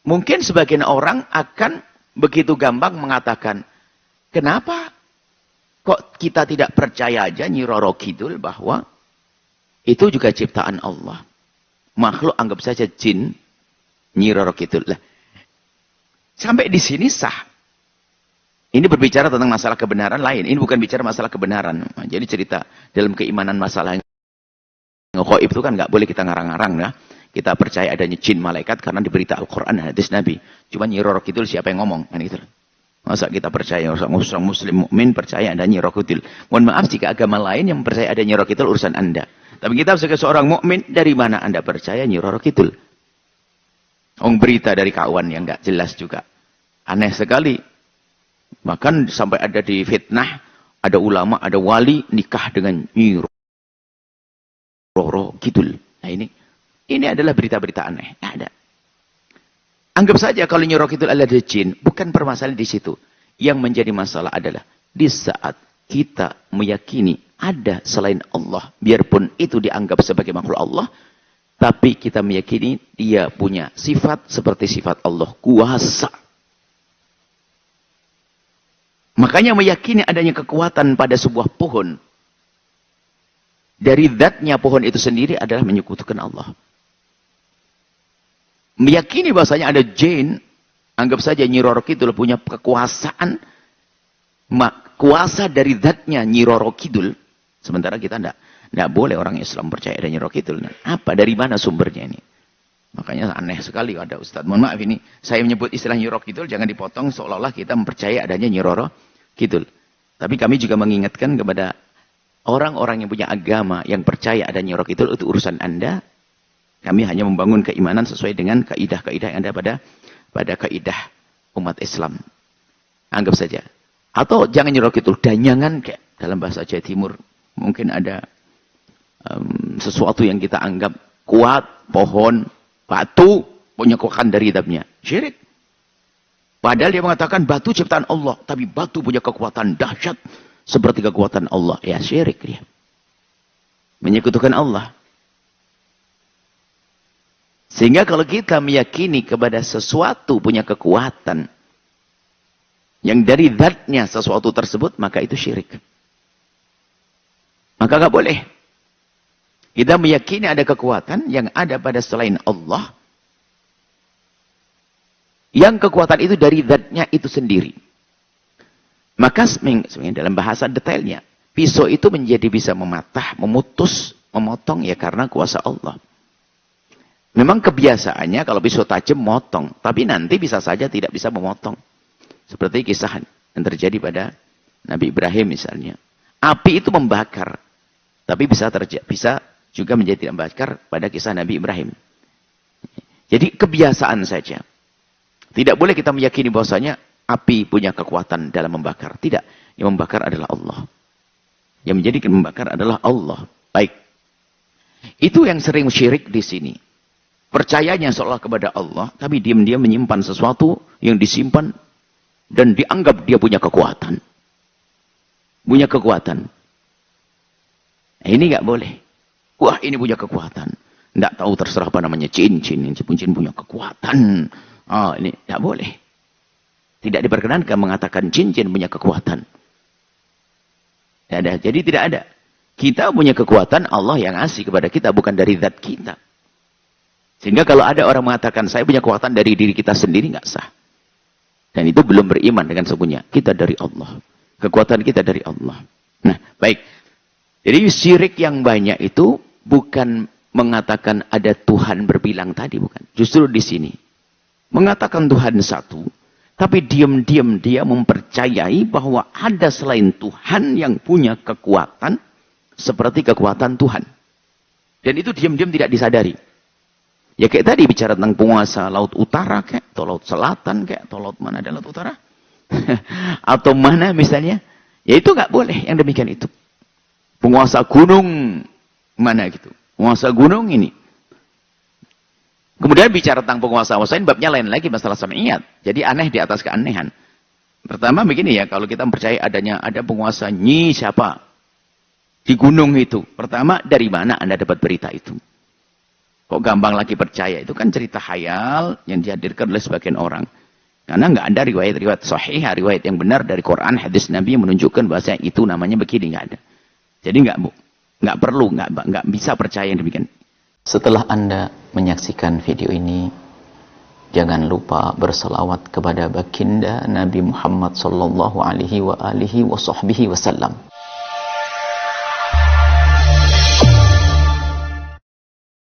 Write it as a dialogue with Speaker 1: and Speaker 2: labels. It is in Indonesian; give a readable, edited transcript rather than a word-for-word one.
Speaker 1: Mungkin sebagian orang akan begitu gampang mengatakan, kenapa kok kita tidak percaya aja Nyi Roro Kidul bahwa itu juga ciptaan Allah. Makhluk anggap saja jin Nyi Roro Kidul. Lah, sampai di sini sah. Ini berbicara tentang masalah kebenaran lain. Ini bukan bicara masalah kebenaran. Nah, jadi cerita dalam keimanan masalah gaib itu kan nggak boleh kita ngarang-ngarang ya. Kita percaya adanya jin malaikat karena diberita Al-Quran dan hadis Nabi. Cuma Nyi Roro Kidul siapa yang ngomong? Kan gitu. Masa kita percaya orang muslim mukmin percaya ada Nyi Roro Kidul. Mohon maaf jika agama lain yang percaya ada Nyi Roro Kidul urusan Anda. Tapi kita sebagai seorang mukmin, dari mana Anda percaya Nyi Roro Kidul? Berita dari kawan yang nggak jelas juga. Aneh sekali. Bahkan sampai ada di fitnah, ada ulama, ada wali nikah dengan Nyi Roro Kidul. Nah ini adalah berita-berita aneh. Nggak ada. Anggap saja kalau Nyi Roro Kidul adalah jin, bukan permasalahan di situ. Yang menjadi masalah adalah di saat kita meyakini ada selain Allah, biarpun itu dianggap sebagai makhluk Allah, tapi kita meyakini dia punya sifat seperti sifat Allah, kuasa. Makanya meyakini adanya kekuatan pada sebuah pohon. Dari zatnya pohon itu sendiri adalah menyekutukan Allah. Meyakini bahasanya ada jin, anggap saja Nyi Roro Kidul punya kekuasaan, kuasa dari zatnya Nyi Roro Kidul. Sementara kita tidak boleh orang Islam percaya ada Nyi Roro Kidul. Apa? Dari mana sumbernya ini? Makanya aneh sekali ada Ustadz. Mohon maaf ini, saya menyebut istilah Nyi Roro Kidul, jangan dipotong seolah-olah kita mempercayai adanya Nyi Roro Kidul. Tapi kami juga mengingatkan kepada orang-orang yang punya agama, yang percaya ada Nyi Roro Kidul, itu urusan Anda. Kami hanya membangun keimanan sesuai dengan kaidah-kaidah yang ada pada kaidah umat Islam. Anggap saja. Atau jangan Nyi Roro Kidul, danyangan kayak dalam bahasa Jawa Timur. Mungkin ada sesuatu yang kita anggap kuat, pohon, batu, punya kekuatan dari dabnya. Syirik. Padahal dia mengatakan batu ciptaan Allah. Tapi batu punya kekuatan dahsyat. Seperti kekuatan Allah. Ya syirik dia. Menyekutukan Allah. Sehingga kalau kita meyakini kepada sesuatu punya kekuatan. Yang dari zatnya sesuatu tersebut. Maka itu syirik. Maka nggak boleh. Kita meyakini ada kekuatan yang ada pada selain Allah. Yang kekuatan itu dari zatnya itu sendiri. Maka dalam bahasa detailnya, pisau itu menjadi bisa mematah, memutus, memotong ya karena kuasa Allah. Memang kebiasaannya kalau pisau tajam motong, tapi nanti bisa saja tidak bisa memotong. Seperti kisah yang terjadi pada Nabi Ibrahim misalnya. Api itu membakar, tapi bisa juga menjadi membakar pada kisah Nabi Ibrahim. Jadi kebiasaan saja. Tidak boleh kita meyakini bahwasanya api punya kekuatan dalam membakar. Tidak. Yang membakar adalah Allah. Yang menjadikan membakar adalah Allah. Baik. Itu yang sering syirik di sini. Percayanya seolah kepada Allah, tapi diam-diam menyimpan sesuatu yang disimpan dan dianggap dia punya kekuatan. Punya kekuatan. Nah, ini nggak boleh. Wah, ini punya kekuatan. Nggak tahu terserah apa namanya jin punya kekuatan. Oh, ini tidak boleh. Tidak diperkenankan mengatakan jin punya kekuatan. Tidak ada. Jadi tidak ada. Kita punya kekuatan, Allah yang ngasih kepada kita, bukan dari zat kita. Sehingga kalau ada orang mengatakan, saya punya kekuatan dari diri kita sendiri, nggak sah. Dan itu belum beriman dengan sebenarnya. Kita dari Allah. Kekuatan kita dari Allah. Nah, baik. Jadi syirik yang banyak itu bukan mengatakan ada Tuhan berbilang tadi, bukan. Justru di sini. Mengatakan Tuhan satu, tapi diam-diam dia mempercayai bahwa ada selain Tuhan yang punya kekuatan seperti kekuatan Tuhan. Dan itu diam-diam tidak disadari. Ya kayak tadi bicara tentang penguasa laut utara kayak, atau laut selatan kayak, atau laut mana ada laut utara? Atau mana misalnya? Ya itu nggak boleh yang demikian itu. Penguasa gunung mana gitu. Penguasa gunung ini. Kemudian bicara tentang penguasa lain, babnya lain lagi masalah sam'iyat. Jadi aneh di atas keanehan. Pertama begini ya, kalau kita percaya ada penguasa Nyi siapa? Di gunung itu. Pertama, dari mana Anda dapat berita itu? Kok gampang lagi percaya? Itu kan cerita khayal yang dihadirkan oleh sebagian orang. Karena nggak ada riwayat-riwayat sahih, riwayat yang benar dari Quran, hadis Nabi yang menunjukkan bahwa itu namanya begini, nggak ada. Jadi nggak perlu, nggak bisa percaya yang demikian.
Speaker 2: Setelah Anda menyaksikan video ini, jangan lupa berselawat kepada baginda Nabi Muhammad sallallahu alaihi wa alihi wasallam.